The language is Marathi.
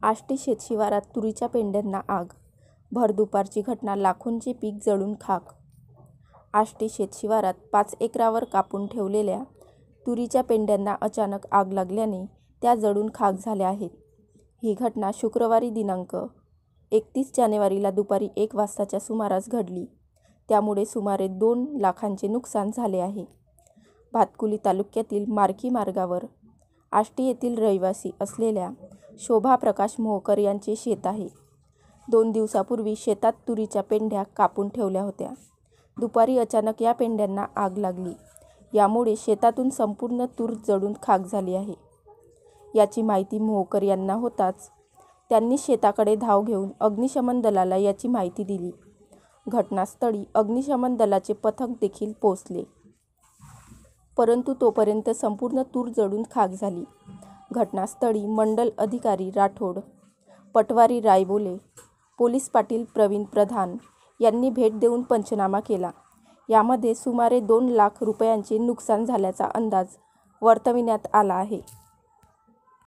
आष्टी शेतशिवारात तुरीच्या पेंढ्यांना आग. भर दुपारची घटना, लाखोंचे पीक जळून खाक. आष्टी शेतशिवारात 5 एकरावर कापून ठेवलेल्या तुरीच्या पेंढ्यांना अचानक आग लागल्याने त्या जळून खाक झाल्या आहेत. ही घटना शुक्रवारी दिनांक 31 जानेवारीला दुपारी 1 वाजताच्या सुमारास घडली. त्यामुळे सुमारे 2 लाखांचे नुकसान झाले आहे. भातकुली तालुक्यातील मार्की मार्गावर आष्टी येथील रहिवासी असलेल्या शोभा प्रकाश मोहकर यांचे शेत आहे. 2 दिवसापूर्वी शेतात तुरीच्या पेंढ्या कापून ठेवल्या होत्या. दुपारी अचानक या पेंढ्यांना आग लागली. यामुळे शेतातून संपूर्ण तूर जळून खाक झाली आहे. याची माहिती मोहकर यांना होताच त्यांनी शेताकडे धाव घेऊन अग्निशमन दलाला याची माहिती दिली. घटनास्थळी अग्निशमन दलाचे पथक देखील पोहोचले. परंतु तोपर्यंत संपूर्ण तूर जळून खाक झाली. घटनास्थळी मंडल अधिकारी राठोड, पटवारी रायबोले, पोलीस पाटील प्रवीण प्रधान यांनी भेट देऊन पंचनामा केला. यामध्ये सुमारे 2 लाख रुपयांचे नुकसान झाल्याचा अंदाज वर्तविण्यात आला आहे.